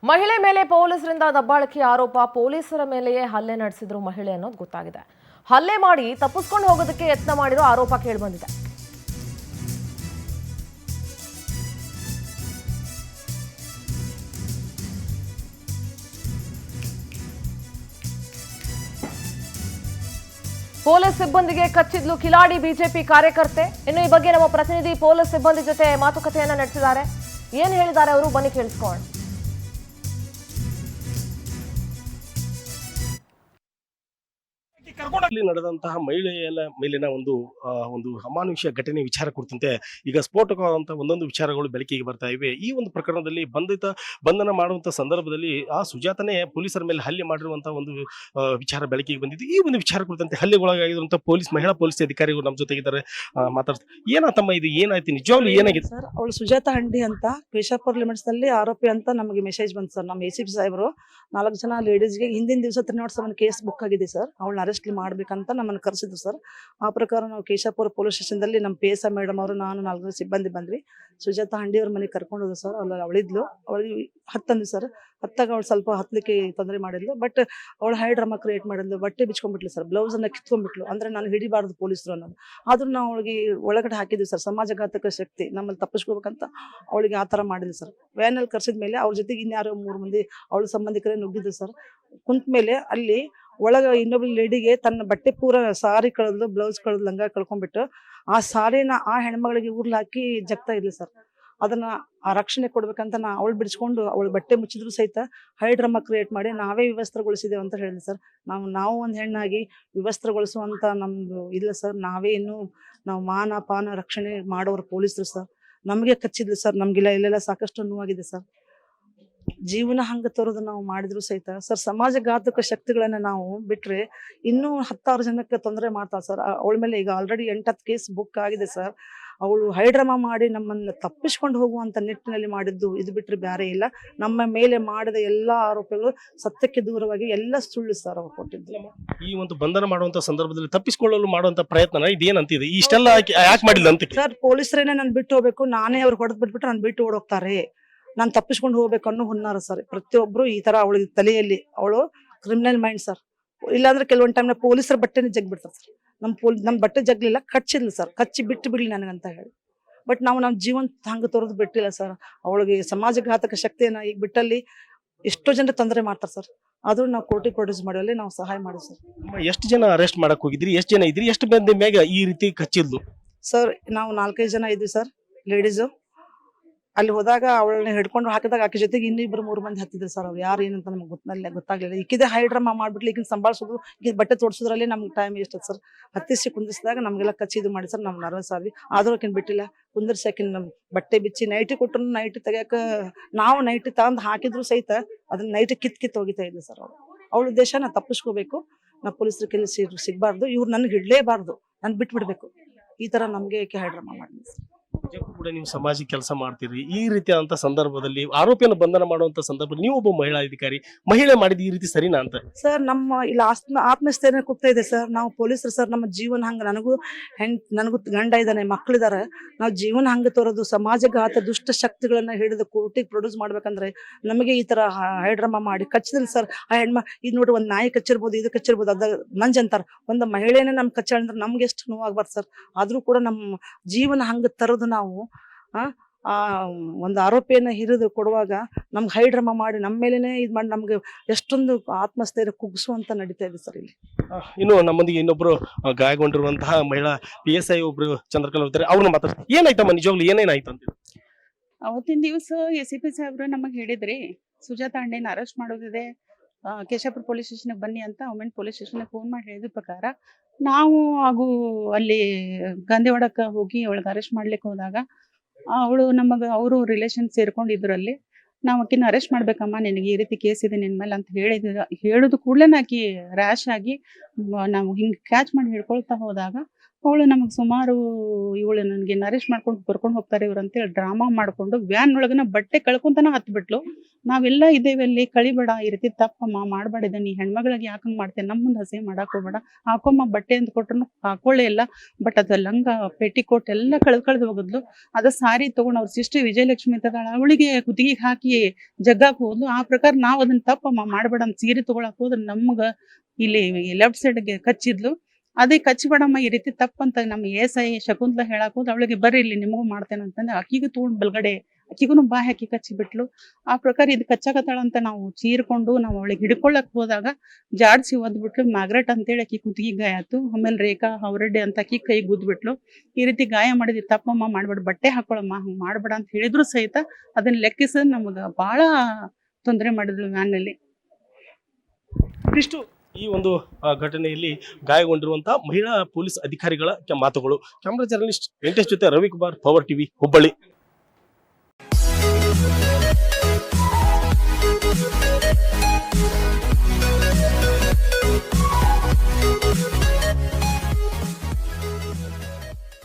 ಮಹಿಳೆ ಮೇಲೆ ಪೊಲೀಸರಿಂದ ದಬ್ಬಾಳಿಕೆ ಆರೋಪ. ಪೊಲೀಸರ ಮೇಲೆಯೇ ಹಲ್ಲೆ ನಡೆಸಿದ್ರು ಮಹಿಳೆ ಅನ್ನೋದು ಗೊತ್ತಾಗಿದೆ. ಹಲ್ಲೆ ಮಾಡಿ ತಪ್ಪಿಸ್ಕೊಂಡು ಹೋಗೋದಕ್ಕೆ ಯತ್ನ ಮಾಡಿರೋ ಆರೋಪ ಕೇಳಿಬಂದಿದೆ. ಪೊಲೀಸ್ ಸಿಬ್ಬಂದಿಗೆ ಕಚ್ಚಿದ್ಲು ಕಿಲಾಡಿ ಬಿಜೆಪಿ ಕಾರ್ಯಕರ್ತೆ. ಇನ್ನು ಈ ಬಗ್ಗೆ ನಮ್ಮ ಪ್ರತಿನಿಧಿ ಪೊಲೀಸ್ ಸಿಬ್ಬಂದಿ ಜೊತೆ ಮಾತುಕತೆಯನ್ನ ನಡೆಸಿದ್ದಾರೆ. ಏನ್ ಹೇಳಿದ್ದಾರೆ ಅವರು ಬನ್ನಿ ಕೇಳಿಸ್ಕೊಳ್ಳೋಣ. ನಡೆದಂತಹ ಮಹಿಳೆಯ ಮೇಲಿನ ಒಂದು ಅಮಾನುಷ್ಯ ಘಟನೆ ವಿಚಾರ ಕುರಿತಂತೆ ಈಗ ಸ್ಫೋಟಕವಾದಂತಹ ಒಂದೊಂದು ವಿಚಾರಗಳು ಬೆಳಕಿಗೆ ಬರ್ತಾ ಇವೆ. ಈ ಒಂದು ಪ್ರಕರಣದಲ್ಲಿ ಬಂಧನ ಮಾಡುವಂತಹ ಸಂದರ್ಭದಲ್ಲಿ ಆ ಸುಜಾತನೇ ಪೊಲೀಸರ ಮೇಲೆ ಹಲ್ಲೆ ಮಾಡಿರುವಂತಹ ಒಂದು ವಿಚಾರ ಬೆಳಕಿಗೆ ಬಂದಿದ್ದು. ಈ ಒಂದು ವಿಚಾರ ಕುರಿತಂತೆ ಹಲ್ಲೆಗೊಳಗಾಗಿರುವಂತಹ ಮಹಿಳಾ ಪೊಲೀಸ್ ಅಧಿಕಾರಿಗಳು ನಮ್ಮ ಜೊತೆಗಿದ್ದಾರೆ. ಮಾತಾಡ್ತಾರೆ. ಏನಾತಮ್ಮ ಇದು ಏನಾಯ್ತು, ನಿಜವಾಗ್ಲೂ ಏನಾಗಿದೆ ಸರ್? ಅವಳು ಸುಜಾತ ಹಂಡಿ ಅಂತ ಕೇಶಾಪುರ ಲಿಮಿಟ್ಸ್ ನಲ್ಲಿ ಆರೋಪಿ ಅಂತ ನಮಗೆ ಮೆಸೇಜ್ ಬಂತು ಸರ್. ನಮ್ಮ ACP ಸಾಹೇಬರು 4 ಜನ ಲೇಡೀಸ್ಗೆ ಹಿಂದಿನ ದಿವಸ 307 ಕೇಸ್ ಬುಕ್ ಆಗಿದೆ ಸರ್. ಅವಳನ್ನ ಅರೆಸ್ಟ್ ಮಾಡ್ಬೇಕಂತ ನಮ್ಮನ್ನು ಕರೆಸಿದ್ರು ಸರ್. ಆ ಪ್ರಕಾರ ನಾವು ಕೇಶಾಪುರ ಪೊಲೀಸ್ ಸ್ಟೇಷನ್ದಲ್ಲಿ ನಮ್ಮ PSI ಮೇಡಮ್ ಅವರು, ನಾನು 4 ಸಿಬ್ಬಂದಿ ಬಂದ್ವಿ. ಸುಜಾತ ಹಂಡಿ ಅವ್ರ ಮನೆಗೆ ಕರ್ಕೊಂಡು ಹೋದ್ರು ಸರ್. ಅವಳಿದ್ಲು, ಅವಳಿಗೆ ಹತ್ತಂದ್ವಿ ಸರ್. ಹತ್ತಾಗ ಅವಳು ಸ್ವಲ್ಪ ಹತ್ಲಿಕ್ಕೆ ತೊಂದರೆ ಮಾಡಿದ್ಲು. ಬಟ್ ಅವಳು ಹೈ ಡ್ರಾಮಾ ಕ್ರಿಯೇಟ್ ಮಾಡಿದ್ಲು. ಬಟ್ಟೆ ಬಿಚ್ಕೊಂಡ್ಬಿಟ್ಲು ಸರ್. ಬ್ಲೌಸ್ ಅನ್ನ ಕಿತ್ಕೊಂಡ್ಬಿಟ್ಲು. ಅಂದ್ರೆ ನಾನು ಹಿಡಿಬಾರ್ದು ಪೊಲೀಸರು ಅನ್ನೋದು. ಆದ್ರೂ ನಾವು ಅವಳಿಗೆ ಒಳಗಡೆ ಹಾಕಿದ್ವಿ ಸರ್. ಸಮಾಜಘಾತಕ ಶಕ್ತಿ, ನಮ್ಮಲ್ಲಿ ತಪ್ಪಿಸ್ಕೋಬೇಕಂತ ಅವಳಿಗೆ ಆ ತರ ಮಾಡಿದ್ವಿ ಸರ್. ವ್ಯಾನಲ್ಲಿ ಕರ್ಸಿದ ಮೇಲೆ ಅವ್ರ ಜೊತೆಗೆ ಇನ್ಯಾರೋ 3 ಮಂದಿ ಅವಳ ಸಂಬಂಧಿಕರೇ ನುಗ್ಗಿದ್ರು ಸರ್. ಕುಂತ ಮೇಲೆ ಅಲ್ಲಿ ಒಳಗ ಇನ್ನೊಬ್ಳು ಲೇಡಿಗೆ ತನ್ನ ಬಟ್ಟೆ ಪೂರ ಸಾರಿ ಕಳೆದ್ಲು, ಬ್ಲೌಸ್ ಕಳೆದು, ಲಂಗ ಕಳ್ಕೊಂಡ್ಬಿಟ್ಟು ಆ ಸಾರಿನ ಆ ಹೆಣ್ಮಗಳಿಗೆ ಊರ್ಲ್ ಹಾಕಿ ಜಗ್ತಾ ಇದ್ಲು ಸರ್. ಅದನ್ನ ಆ ರಕ್ಷಣೆ ಕೊಡ್ಬೇಕಂತ ಅವಳು ಬಿಡಿಸ್ಕೊಂಡು ಅವಳು ಬಟ್ಟೆ ಮುಚ್ಚಿದ್ರು ಸಹಿತ ಹೈ ಡ್ರಾಮಾ ಕ್ರಿಯೇಟ್ ಮಾಡಿ ನಾವೇ ವಿವಸ್ತ್ರಗೊಳಿಸಿದೇವೆ ಅಂತ ಹೇಳಿದ್ವಿ ಸರ್. ನಾವು ಒಂದು ಹೆಣ್ಣಾಗಿ ವಿವಸ್ತ್ರಗೊಳಿಸುವಂತ ನಮ್ದು ಇಲ್ಲ ಸರ್. ನಾವೇ ನಾವು ಮಾನ ಪಾನ ರಕ್ಷಣೆ ಮಾಡೋರು ಪೊಲೀಸರು ಸರ್. ನಮಗೆ ಕಚ್ಚಿದ್ಲು ಸರ್. ನಮ್ಗಿಲ್ಲ ಇಲ್ಲೆಲ್ಲ ಸಾಕಷ್ಟು ನೋವಾಗಿದೆ ಸರ್. ಜೀವನ ಹಂಗ ತರೋದು ನಾವು ಮಾಡಿದ್ರು ಸಹಿತ ಸರ್. ಸಮಾಜಘಾತಕ ಶಕ್ತಿಗಳನ್ನ ನಾವು ಬಿಟ್ರೆ ಇನ್ನೂ 10 ಜನಕ್ಕೆ ತೊಂದರೆ ಮಾಡ್ತಾಳೆ ಸರ್. ಅವಳ ಮೇಲೆ ಈಗ ಆಲ್ರೆಡಿ 8-10 ಕೇಸ್ ಬುಕ್ ಆಗಿದೆ ಸರ್. ಅವಳು ಹೈಡ್ರಾಮಾ ಮಾಡಿ ನಮ್ಮನ್ನ ತಪ್ಪಿಸ್ಕೊಂಡು ಹೋಗುವಂತ ನಿಟ್ಟಿನಲ್ಲಿ ಮಾಡಿದ್ದು ಇದು ಬಿಟ್ರೆ ಬೇರೆ ಇಲ್ಲ. ನಮ್ಮ ಮೇಲೆ ಮಾಡಿದ ಎಲ್ಲಾ ಆರೋಪಗಳು ಸತ್ಯಕ್ಕೆ ದೂರವಾಗಿ ಎಲ್ಲ ಸುಳ್ಳು ಸರ್. ಅವ್ರು ಕೊಟ್ಟಿದ್ದು ಈ ಒಂದು ಬಂಧನ ಮಾಡುವಂತ ಸಂದರ್ಭದಲ್ಲಿ ತಪ್ಪಿಸಿಕೊಳ್ಳಲು ಮಾಡುವಂತ ಪ್ರಯತ್ನ ಇದೇನಂತಿದೆ, ಇಷ್ಟೆಲ್ಲ ಯಾಕೆ ಮಾಡಿಲ್ಲ ಅಂತ ಸರ್. ಪೊಲೀಸರೇನೆ ನಾನು ಬಿಟ್ಟು ಹೋಗ್ಬೇಕು, ನಾನೇ ಅವ್ರು ಹೊಡೆದ್ ಬಿಟ್ಬಿಟ್ರೆ ನಾನು ಬಿಟ್ಟು ಓಡೋಗ್ತಾರೆ, ನಾನು ತಪ್ಪಿಸ್ಕೊಂಡು ಹೋಗ್ಬೇಕು ಅನ್ನೋ ಹುನ್ನಾರ ಸರ್. ಪ್ರತಿಯೊಬ್ರು ಈ ತರ ಅವಳಿಗೆ ತಲೆಯಲ್ಲಿ ಅವಳು ಕ್ರಿಮಿನಲ್ ಮೈಂಡ್ ಸರ್. ಇಲ್ಲಾಂದ್ರೆ ಕೆಲವೊಂದು ಟೈಮ್ ಪೊಲೀಸರ ಬಟ್ಟೆನೇ ಜಗ್ ಬಿಡ್ತಾರೆ ಸರ್. ನಮ್ ಬಟ್ಟೆ ಜಗ್ಲಿಲ್ಲ, ಕಚ್ಚಿದ್ಲು ಸರ್. ಕಚ್ಚಿ ಬಿಟ್ಟು ಬಿಡ್ಲಿ ನನಗಂತ ಹೇಳಿ. ಬಟ್ ನಮ್ಮ ಜೀವನ ಹಂಗ ತೋರದು ಬಿಟ್ಟಿಲ್ಲ ಸರ್. ಅವಳಿಗೆ ಸಮಾಜಘಾತಕ ಶಕ್ತಿಯನ್ನ ಈಗ ಬಿಟ್ಟಲ್ಲಿ ಎಷ್ಟೋ ಜನ ತೊಂದರೆ ಮಾಡ್ತಾರೆ ಸರ್. ಆದ್ರೂ ನಾವು ಕೋರ್ಟಿಗೆ ಪ್ರೊಡ್ಯೂಸ್ ಮಾಡುವಲ್ಲಿ ನಾವು ಸಹಾಯ ಮಾಡಿ ಸರ್. ಎಷ್ಟು ಜನ ಅರೆಸ್ಟ್ ಮಾಡಕ್ ಹೋಗಿದ್ರಿ, ಎಷ್ಟು ಜನ ಇದ್ರಿ, ಎಷ್ಟು ಮಂದಿ ಮ್ಯಾಗ ಈ ರೀತಿ ಕಚ್ಚಿದ್ಲು ಸರ್? ನಾವು 4-5 ಜನ ಇದ್ವಿ ಸರ್, ಲೇಡೀಸು. ಅಲ್ಲಿ ಹೋದಾಗ ಅವಳನ್ನ ಹಿಡ್ಕೊಂಡು ಹಾಕಿದಾಗ ಆಕೆ ಜೊತೆಗೆ 2-3 ಮಂದಿ ಹತ್ತಿದ್ರು ಸರ್. ಅವ್ರು ಯಾರು ಏನಂತ ನಮ್ಗೆ ಗೊತ್ತಾಗ್ಲಿಲ್ಲ. ಈಕಿದೆ ಹೈ ಡ್ರಾಮಾ ಮಾಡ್ಬಿಟ್ಲಿ, ಈಗಿನ ಸಂಭಾಳಿಸೋದು, ಈಗ ಬಟ್ಟೆ ತೋರಿಸೋದ್ರಲ್ಲಿ ನಮ್ಗೆ ಟೈಮ್ ಎಷ್ಟು ಸರ್. ಹತ್ತಿಸಿ ಕುಂದಿಸಿದಾಗ ನಮ್ಗೆಲ್ಲ ಕಚ್ಚಿದು ಮಾಡಿ ಸರ್. ನಾವು ನರ್ವಸ್ ಆದ್ವಿ. ಆದ್ರೂ ಆಕಿನ್ ಬಿಟ್ಟಿಲ್ಲ. ಕುಂದಿರ್ಸಿ ಆಕಿನ್ ನಮ್ ಬಟ್ಟೆ ಬಿಚ್ಚಿ ನೈಟಿ ಕೊಟ್ಟರು, ನೈಟಿ ತೆಗಿಯಾಕ ನಾವು ನೈಟಿ ತಂದು ಹಾಕಿದ್ರು ಸಹಿತ ಅದನ್ನ ನೈಟಿ ಕಿತ್ ಹೋಗಿತಾ ಇದ್ವಿ ಸರ್. ಅವಳ ಉದ್ದೇಶ ನಾ ತಪ್ಪಿಸ್ಕೋಬೇಕು, ನಾ ಪೊಲೀಸರ ಕೈಲಿ ಸಿಗ್ಬಾರ್ದು, ಇವ್ರು ನನ್ಗೆ ಹಿಡ್ಲೇಬಾರ್ದು, ನನ್ ಬಿಟ್ಬಿಡ್ಬೇಕು, ಈ ತರ ನಮ್ಗೆ ಹೈ ಡ್ರಾಮಾ ಮಾಡಿದ್ವಿ ಸರ್. ಕೂಡ ನೀವು ಸಮಾಜಕ್ಕೆ ಕೆಲಸ ಮಾಡ್ತೀರಿ. ಈ ರೀತಿಯಾದಂತ ಸಂದರ್ಭದಲ್ಲಿ ಆರೋಪಿಯನ್ನು ಬಂಧನ ಮಾಡುವಂತ ಸಂದರ್ಭದಲ್ಲಿ ನೀವು ಒಬ್ಬ ಮಹಿಳಾ ಅಧಿಕಾರಿ, ಮಹಿಳೆ ಮಾಡಿದ ಈ ರೀತಿ ಸರಿನಾ ಅಂತ ಸರ್? ನಮ್ಮ ಇಲ್ಲಿ ಆತ್ಮಸ್ಥೈರ್ಯ ಕುಗ್ತಾ ಇದೆ ಸರ್. ನಾವು ಪೊಲೀಸರು ಸರ್. ನಮ್ಮ ಜೀವನ ಹಂಗ, ನನಗೂ ಗಂಡ ಇದ್ದಾನೆ, ಮಕ್ಕಳಿದಾರೆ. ನಾವು ಜೀವನ ಹಂಗ ತೋರೋದು, ಸಮಾಜಘಾತ ದುಷ್ಟ ಶಕ್ತಿಗಳನ್ನ ಹಿಡಿದು ಕೋರ್ಟಿಗೆ ಪ್ರೊಡ್ಯೂಸ್ ಮಾಡ್ಬೇಕಂದ್ರೆ ನಮಗೆ ಈ ತರ ಹೈಡ್ರಾಮಾ ಮಾಡಿ ಕಚ್ಚಿದ್ರು ಸರ್. ಆ ಇದು ನೋಡಿ, ಒಂದ್ ನಾಯಿ ಕಚ್ಚಿರ್ಬೋದು, ಇದು ಕಚ್ಚಿರ್ಬೋದು, ಅದ ನಂಜ್ ಅಂತಾರ. ಒಂದು ಮಹಿಳೆನೇ ನಮ್ ಕಚ್ಚಾಳ ಅಂದ್ರೆ ನಮ್ಗೆ ಎಷ್ಟು ನೋವಾಗ್ಬಾರ್ದು ಸರ್. ಆದ್ರೂ ಕೂಡ ನಮ್ಮ ಜೀವನ ಹಂಗ ತರೋದು ನಾವು ಒಂದು ಆರೋಪಿಯನ್ನ ಹಿರಿದು ಕೊಡುವಾಗ ನಮ್ಗೆ ಹೈ ಡ್ರಾಮಾ ಮಾಡಿ ನಮ್ಮ ಮೇಲೇನೆ ಇದ್ ಮಾಡಿ ನಮ್ಗೆ ಎಷ್ಟೊಂದು ಆತ್ಮಸ್ಥೈರ್ಯ ಕುಗ್ಸುವಂತ ನಡೀತಾ ಇದೆ ಸರ್ ಇಲ್ಲಿ. ಇನ್ನು ನಮ್ಮೊಂದಿಗೆ ಇನ್ನೊಬ್ರು ಗಾಯಗೊಂಡಿರುವಂತಹ ಮಹಿಳಾ PSI ಒಬ್ರು ಚಂದ್ರಕಲಾ ಇರ್ತಾರೆ. ಅವ್ರನ್ನ ಮಾತಾಡ್ತಾರೆ. ಏನಾಯ್ತಮ್ಮ, ನಿಜವಾಗ್ಲು ಏನೇನಾಯ್ತು ಅಂತ? ಅವತ್ತಿನ ದಿವಸ ACP ಸಾಹೇಬ್ರು ನಮಗೆ ಹೇಳಿದ್ರಿ, ಸುಜಾತ ಹಂಡಿನ ಅರೆಸ್ಟ್ ಮಾಡೋದಿದೆ, ಕೇಶಾಪುರ ಪೊಲೀಸ್ ಸ್ಟೇಷನ್ಗೆ ಬನ್ನಿ ಅಂತ. ವುಮೆನ್ ಪೊಲೀಸ್ ಸ್ಟೇಷನ್ಗೆ ಫೋನ್ ಮಾಡಿ ಹೇಳಿದ ಪ್ರಕಾರ ನಾವು ಹಾಗೂ ಅಲ್ಲಿ ಗಾಂಧಿವಾಡಕ್ಕೆ ಹೋಗಿ ಅವಳಿಗೆ ಅರೆಸ್ಟ್ ಮಾಡ್ಲಿಕ್ಕೆ ಹೋದಾಗ ಅವಳು ಅವರು ರಿಲೇಷನ್ ಸೇರ್ಕೊಂಡಿದ್ರಲ್ಲಿ ನಾವು ಆಕಿನ ಅರೆಸ್ಟ್ ಮಾಡ್ಬೇಕಮ್ಮ, ನಿನಗೆ ಈ ರೀತಿ ಕೇಸ್ ಇದೆ ನಿನ್ ಮೇಲೆ ಅಂತ ಹೇಳುದು ಕೂಡಲೇ ಆಕಿ ರ್ಯಾಶ್ ಆಗಿ ನಾವು ಹಿಂಗೆ ಕ್ಯಾಚ್ ಮಾಡಿ ಹಿಡ್ಕೊಳ್ತಾ ಹೋದಾಗ ಅವಳು ನಮಗೆ ಸುಮಾರು ಇವಳು ನನಗೆ ಅರೆಸ್ಟ್ ಮಾಡ್ಕೊಂಡು ಕರ್ಕೊಂಡು ಹೋಗ್ತಾರೆ ಇವ್ರು ಅಂತೇಳಿ ಡ್ರಾಮಾ ಮಾಡ್ಕೊಂಡು ವ್ಯಾನ್ ಒಳಗನ ಬಟ್ಟೆ ಕಳ್ಕೊಂತನ ಹತ್ಬಿಟ್ಲು. ನಾವೆಲ್ಲ ಇದ್ದೇವೆ ಅಲ್ಲಿ, ಕಳಿಬೇಡ, ಈ ರೀತಿ ತಪ್ಪಮ್ಮ ಮಾಡಬೇಡಿದೆ, ನೀ ಹೆಣ್ಮಗಳಿಗೆ ಯಾಕಂಗ್ ಮಾಡ್ತೇನೆ, ನಮ್ಮ ಮುಂದೆ ಹಸೆ ಮಾಡಕ್ ಹೋಗ್ಬೇಡ, ಹಾಕೊಮ್ಮ ಬಟ್ಟೆ ಅಂತ ಕೊಟ್ರು ಹಾಕೊಳ್ಳೇ ಇಲ್ಲ. ಬಟ್ ಅದ ಲಂಗ ಪೆಟಿಕೋಟ್ ಎಲ್ಲ ಕಳ್ದು ಹೋಗಿದ್ಲು. ಅದ ಸಾರಿ ತಗೊಂಡು ಅವ್ರ ಸಿಸ್ಟರ್ ವಿಜಯಲಕ್ಷ್ಮಿ ತಗೊಳ ಅವಳಿಗೆ ಕುತ್ತಿಗೆಗೆ ಹಾಕಿ ಜಗ್ಗಾಕ್ ಹೋದ್ಲು. ಆ ಪ್ರಕಾರ ನಾವು ಅದನ್ನ ತಪ್ಪಮ್ಮ ಮಾಡಬೇಡ ಅಂತ ಸೀರೆ ತಗೊಳಕ್ ಹೋದ್ರೆ ನಮ್ಗ ಇಲ್ಲಿ ಲೆಫ್ಟ್ ಸೈಡ್ಗೆ ಕಚ್ಚಿದ್ಲು. ಅದೇ ಕಚ್ಚಿಬೇಡಮ್ಮ, ಈ ರೀತಿ ತಪ್ಪಂತ ನಮ್ಮ ASI ಶಕುಂತಲಾ ಹೇಳಕ್ ಹೋದ್. ಅವಳಿಗೆ ಬರ್ರಿ ಇಲ್ಲಿ ನಿಮಗೂ ಮಾಡ್ತೇನೆ ಅಂತಂದ್ರೆ ಅಕ್ಕಿಗೂ ತಗೊಂಡ್ ಬಲ್ಗಡೆ ಅಕ್ಕಿಗೂ ಬಾಯಿ ಹಾಕಿ ಕಚ್ಚಿ ಬಿಟ್ಲು. ಆ ಪ್ರಕಾರ ಇದು ಕಚ್ಚಾಕತ್ತಾಳ ಅಂತ ನಾವು ಚೀರ್ಕೊಂಡು ನಾವು ಅವಳಿಗೆ ಹಿಡ್ಕೊಳ್ಳಕ್ ಹೋದಾಗ ಜಾಡ್ಸಿ ಒದ್ಬಿಟ್ಲು. ಮ್ಯಾಗ್ರೆಟ್ ಅಂತೇಳಿ ಅಕ್ಕಿ ಕುತ್ತಿಗೆ ಗಾಯ ಆಯ್ತು. ಆಮೇಲೆ ರೇಖಾ ಅವರೆಡ್ಡಿ ಅಂತ ಅಕ್ಕಿ ಕೈ ಗುದ್ಬಿಟ್ಲು. ಈ ರೀತಿ ಗಾಯ ಮಾಡಿದ್ವಿ, ತಪ್ಪಮ್ಮ ಮಾಡ್ಬೇಡ, ಬಟ್ಟೆ ಹಾಕೊಳಮ್ಮ, ಹಂಗ್ ಮಾಡ್ಬೇಡ ಅಂತ ಹೇಳಿದ್ರು ಸಹಿತ ಅದನ್ನ ಲೆಕ್ಕಿಸ ನಮ್ಗ ಬಹಳ ತೊಂದರೆ ಮಾಡಿದ್ಲು ವ್ಯಾನ್ನಲ್ಲಿ. ಇಷ್ಟು ಈ ಒಂದು ಘಟನೆಯಲ್ಲಿ ಗಾಯಗೊಂಡಿರುವಂತಹ ಮಹಿಳಾ ಪೊಲೀಸ್ ಅಧಿಕಾರಿಗಳ ಮಾತುಗಳು. ಕ್ಯಾಮರಾ ಜರ್ನಲಿಸ್ಟ್ ವೆಂಕಟೇಶ್ ಜೊತೆ ರವಿಕುಮಾರ್, ಪವರ್ ಟಿವಿ, ಹುಬ್ಬಳ್ಳಿ.